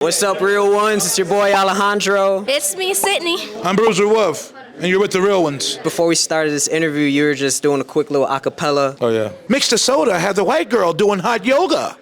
What's up, real ones? It's your boy Alejandro. It's me, Sydney. I'm Bruiser Wolf, and you're with the real ones. Before we started this interview, you were just doing a quick little acapella. Oh, yeah. Mixed a soda, had the white girl doing hot yoga.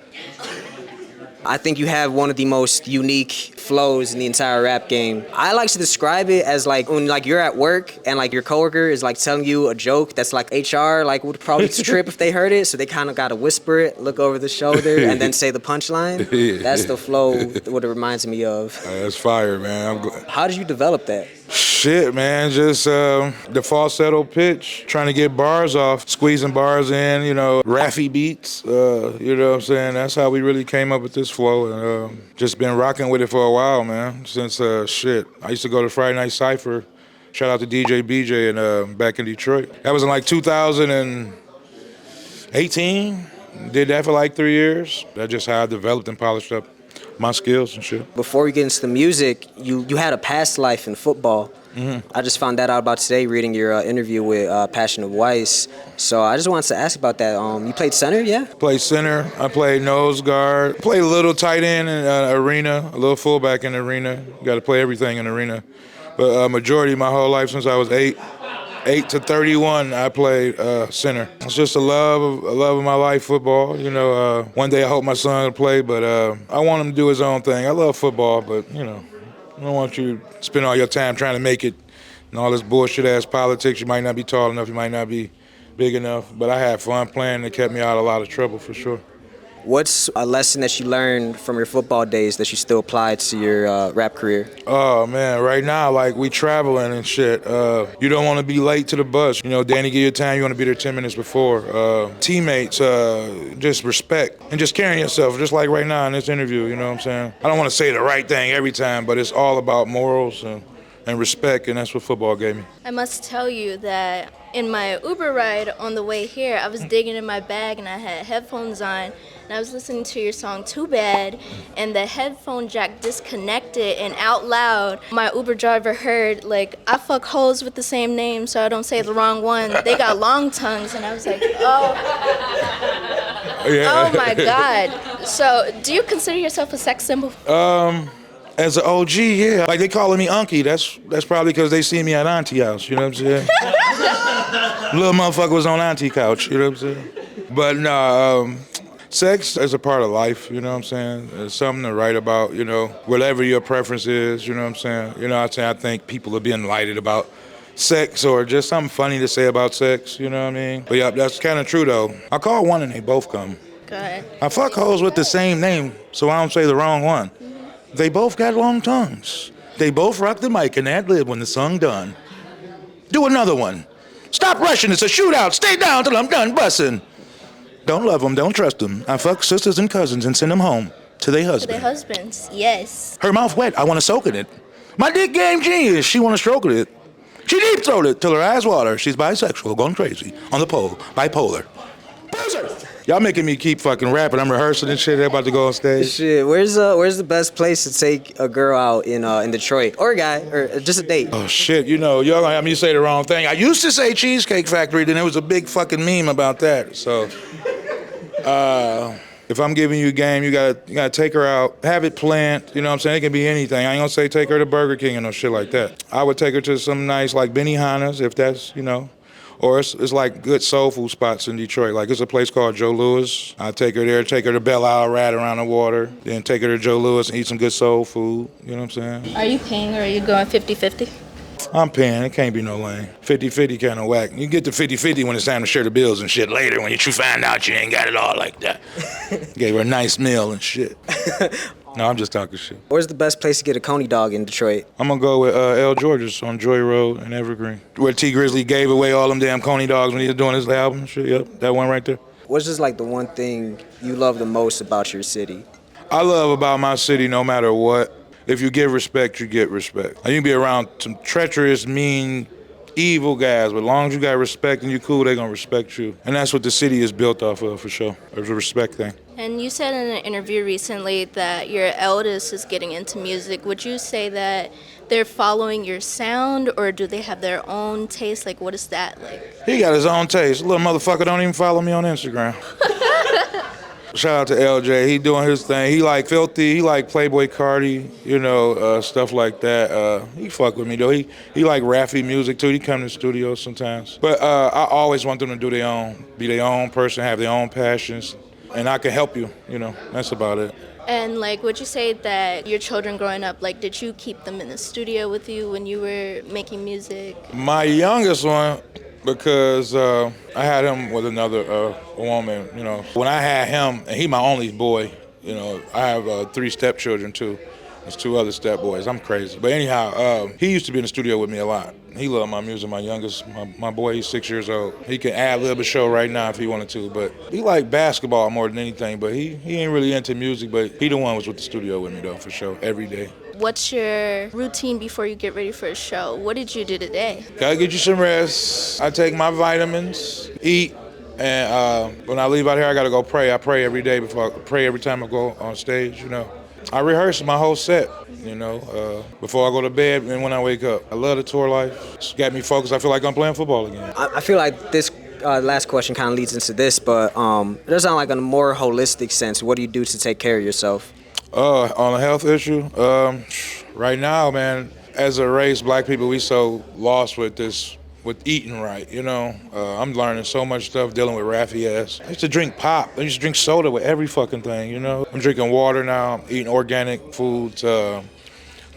I think you have one of the most unique flows in the entire rap game. I like to describe it as like when like you're at work and like your coworker is like telling you a joke that's like HR like would probably trip if they heard it, so they kind of gotta whisper it, look over the shoulder, and then say the punchline. That's the flow, what it reminds me of. That's fire, man. How did you develop that? Shit, man, just the falsetto pitch, trying to get bars off, squeezing bars in, raffy beats, you know what I'm saying? That's how we really came up with this flow, and just been rocking with it for a while, man, since, I used to go to Friday Night Cypher, shout out to DJ BJ, and back in Detroit. That was in like 2018, did that for like 3 years. That's just how I developed and polished up my skills and shit. Before we get into the music, you had a past life in football. Mm-hmm. I just found that out about today reading your interview with Passionate Weiss. So I just wanted to ask about that. You played center, yeah? Played center. I played nose guard. Played a little tight end in arena, a little fullback in arena. Got to play everything in arena. But majority of my whole life since I was 8 to 31, I played center. It's just a love of my life, football. One day I hope my son will play, but I want him to do his own thing. I love football, but I don't want you to spend all your time trying to make it and all this bullshit-ass politics. You might not be tall enough, you might not be big enough, but I had fun playing. It kept me out of a lot of trouble for sure. What's a lesson that you learned from your football days that you still apply to your rap career? Oh, man, right now, like, we traveling and shit. You don't want to be late to the bus. Danny, give you time, you want to be there 10 minutes before. Teammates, just respect and just carrying yourself, just like right now in this interview, you know what I'm saying? I don't want to say the right thing every time, but it's all about morals and respect, and that's what football gave me. I must tell you that in my Uber ride on the way here, I was digging in my bag and I had headphones on, and I was listening to your song Too Bad, and the headphone jack disconnected, and out loud, my Uber driver heard, like, I fuck hoes with the same name so I don't say the wrong one. They got long tongues, and I was like, oh. Yeah. Oh my God. So, do you consider yourself a sex symbol? As an OG, yeah. Like, they calling me Unky. That's probably because they see me at Auntie house, you know what I'm saying? Little motherfucker was on Auntie couch, you know what I'm saying? But no, sex is a part of life, you know what I'm saying? It's something to write about, whatever your preference is, you know what I'm saying? I think people are being enlightened about sex or just something funny to say about sex, you know what I mean? But yeah, that's kind of true, though. I call one and they both come. Go ahead. I fuck hoes with the same name, so I don't say the wrong one. They both got long tongues. They both rock the mic and ad-lib when the song done. Do another one. Stop rushing, it's a shootout. Stay down till I'm done bussin'. Don't love them, don't trust them. I fuck sisters and cousins and send them home to their husbands. To their husbands, yes. Her mouth wet, I want to soak in it. My dick game genius, she want to stroke it. She deep throated till her eyes water. She's bisexual, going crazy. On the pole, bipolar. Bruiser! Y'all making me keep fucking rapping. I'm rehearsing and shit. They're about to go on stage. Shit, where's the best place to take a girl out in Detroit, or a guy, or just a date? Oh shit, y'all gonna have me say the wrong thing. I used to say Cheesecake Factory, then there was a big fucking meme about that. So, if I'm giving you a game, you gotta take her out, have it planned. You know what I'm saying? It can be anything. I ain't gonna say take her to Burger King or no shit like that. I would take her to some nice like Benihana's if that's Or it's like good soul food spots in Detroit. Like it's a place called Joe Louis. I take her there, take her to Belle Isle, ride around the water, then take her to Joe Louis and eat some good soul food. You know what I'm saying? Are you paying or are you going 50-50? I'm paying. It can't be no lane. 50-50 kind of whack. You get to 50-50 when it's time to share the bills and shit later when you find out you ain't got it all like that. Gave her a nice meal and shit. No, I'm just talking shit. Where's the best place to get a coney dog in Detroit? I'm gonna go with L. George's on Joy Road in Evergreen, where T. Grizzly gave away all them damn coney dogs when he was doing his album and shit. Yep, that one right there. What's just like the one thing you love the most about your city? I love about my city no matter what. If you give respect, you get respect. You can be around some treacherous, mean, evil guys, but as long as you got respect and you cool, they gonna respect you. And that's what the city is built off of, for sure. It's a respect thing. And you said in an interview recently that your eldest is getting into music. Would you say that they're following your sound, or do they have their own taste? Like, what is that like? He got his own taste. Little motherfucker don't even follow me on Instagram. Shout out to LJ. He doing his thing. He like Filthy. He like Playboy Cardi. You know, stuff like that. He fuck with me though. He like Raffy music too. He come to the studio sometimes. But I always want them to do their own, be their own person, have their own passions, and I can help you. You know, that's about it. And like, would you say that your children growing up, like, did you keep them in the studio with you when you were making music? My youngest one, because I had him with another woman, you know. When I had him, and he my only boy, you know, I have 3 stepchildren too. There's 2 other stepboys. I'm crazy. But anyhow, he used to be in the studio with me a lot. He loved my music. My youngest, my boy, he's 6 years old. He can ad-lib a show right now if he wanted to. But he liked basketball more than anything. But he ain't really into music. But he the one was with the studio with me though, for sure, every day. What's your routine before you get ready for a show? What did you do today? Gotta get you some rest. I take my vitamins, eat, and when I leave out here, I gotta go pray. I pray every day before I pray every time I go on stage, you know. I rehearse my whole set, you know, before I go to bed and when I wake up. I love the tour life. It's got me focused. I feel like I'm playing football again. I feel like this last question kind of leads into this, but it does sound like in a more holistic sense. What do you do to take care of yourself? On a health issue, right now, man, as a race, black people, we so lost with eating right, you know. I'm learning so much stuff dealing with Raffy ass. I used to drink pop. I used to drink soda with every fucking thing, you know. I'm drinking water now. I'm eating organic foods.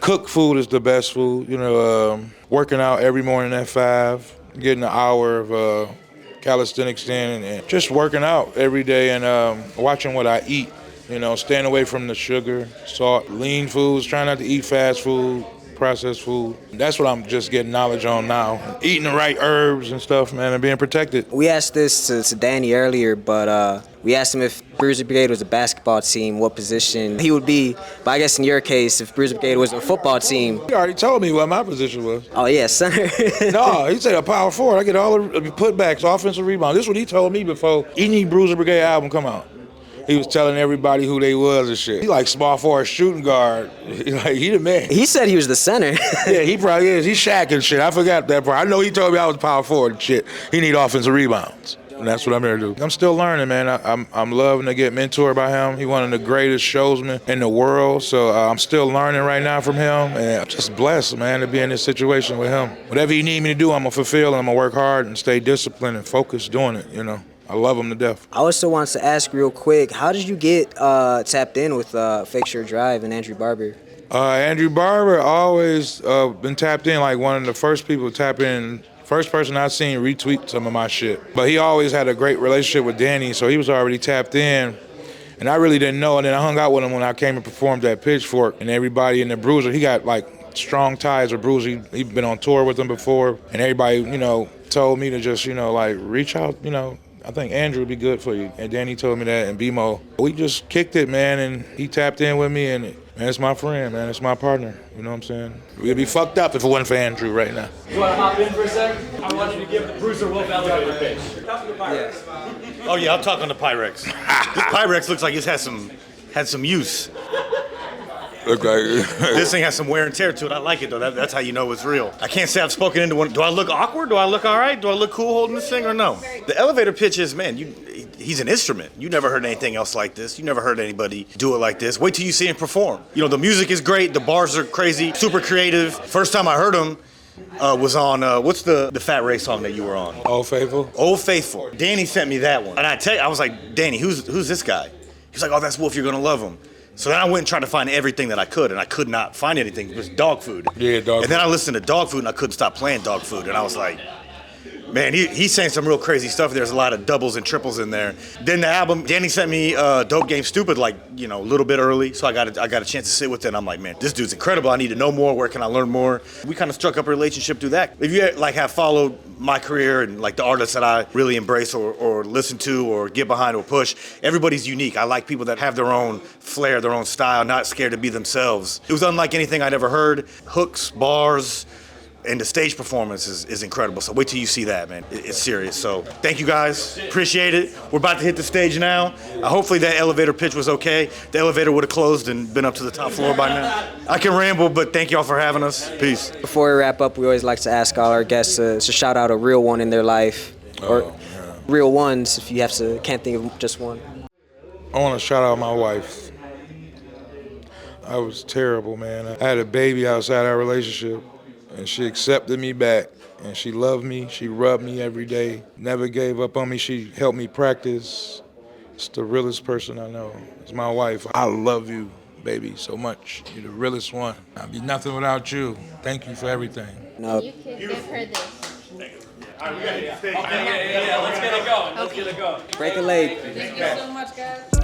Cooked food is the best food, you know. Working out every morning at 5, getting an hour of calisthenics in, and just working out every day and watching what I eat. You know, staying away from the sugar, salt, lean foods, trying not to eat fast food, processed food. That's what I'm just getting knowledge on now. Eating the right herbs and stuff, man, and being protected. We asked this to Danny earlier, but we asked him if Bruiser Brigade was a basketball team, what position he would be. But I guess in your case, if Bruiser Brigade was a football team. He already told me what my position was. Oh, yeah, center. No, he said a power forward. I get all the putbacks, offensive rebound. This is what he told me before any Bruiser Brigade album come out. He was telling everybody who they was and shit. He like small forward shooting guard. He the man. He said he was the center. Yeah, he probably is. He's Shaq and shit. I forgot that part. I know he told me I was power forward and shit. He need offensive rebounds. And that's what I'm here to do. I'm still learning, man. I'm loving to get mentored by him. He's one of the greatest showsmen in the world. So I'm still learning right now from him. And I'm just blessed, man, to be in this situation with him. Whatever he need me to do, I'm going to fulfill and I'm going to work hard and stay disciplined and focused doing it, you know. I love him to death. I also wanted to ask real quick, how did you get tapped in with Fake Shirt Drive and Andrew Barber? Andrew Barber always been tapped in, like one of the first people to tap in. First person I've seen retweet some of my shit. But he always had a great relationship with Danny, so he was already tapped in. And I really didn't know. And then I hung out with him when I came and performed at Pitchfork. And everybody in the Bruiser, he got like strong ties with Bruiser. He'd been on tour with him before. And everybody, you know, told me to just, you know, like reach out, you know. I think Andrew would be good for you. And Danny told me that, and BMO. We just kicked it, man, and he tapped in with me, and man, it's my friend, man. It's my partner. You know what I'm saying? We'd be fucked up if it wasn't for Andrew right now. You want to hop in for a sec? I want you to give the Bruiser Wolf elevator pitch. Yes. Oh, yeah, I'll talk on the Pyrex. This Pyrex looks like it's had some use. Look like This thing has some wear and tear to it. I like it, though. That's how you know it's real. I can't say I've spoken into one. Do I look awkward? Do I look all right? Do I look cool holding this thing or no? The elevator pitch is, man, he's an instrument. You never heard anything else like this. You never heard anybody do it like this. Wait till you see him perform. You know, the music is great. The bars are crazy, super creative. First time I heard him was on, what's the Fat Ray song that you were on? Old Faithful. Old Faithful. Danny sent me that one. And I was like, Danny, who's this guy? He's like, oh, that's Wolf. You're going to love him. So then I went and tried to find everything that I could, and I could not find anything. It was Dog Food. Yeah, Dog Food. And then I listened to Dog Food, and I couldn't stop playing Dog Food. And I was like, man, he's saying some real crazy stuff. There's a lot of doubles and triples in there. Then the album, Danny sent me Dope Game Stupid, like, you know, a little bit early. So I got a chance to sit with it, and I'm like, man, this dude's incredible. I need to know more. Where can I learn more? We kind of struck up a relationship through that. If you like have followed my career and like the artists that I really embrace or listen to or get behind or push, everybody's unique. I like people that have their own flair, their own style, not scared to be themselves. It was unlike anything I'd ever heard. Hooks, bars, and the stage performance is incredible. So wait till you see that, man. It's serious. So thank you guys. Appreciate it. We're about to hit the stage now. Hopefully that elevator pitch was okay. The elevator would have closed and been up to the top floor by now. I can ramble, but thank y'all for having us. Peace. Before we wrap up, we always like to ask all our guests to shout out a real one in their life. Or real ones, if you can't think of just one. I want to shout out my wife. I was terrible, man. I had a baby outside our relationship, and she accepted me back. And she loved me. She rubbed me every day. Never gave up on me. She helped me practice. It's the realest person I know. It's my wife. I love you, baby, so much. You're the realest one. I'd be nothing without you. Thank you for everything. No. You could give her this. Okay, yeah. Let's get it going. Let's get it going. Break a leg. Thank you so much, guys.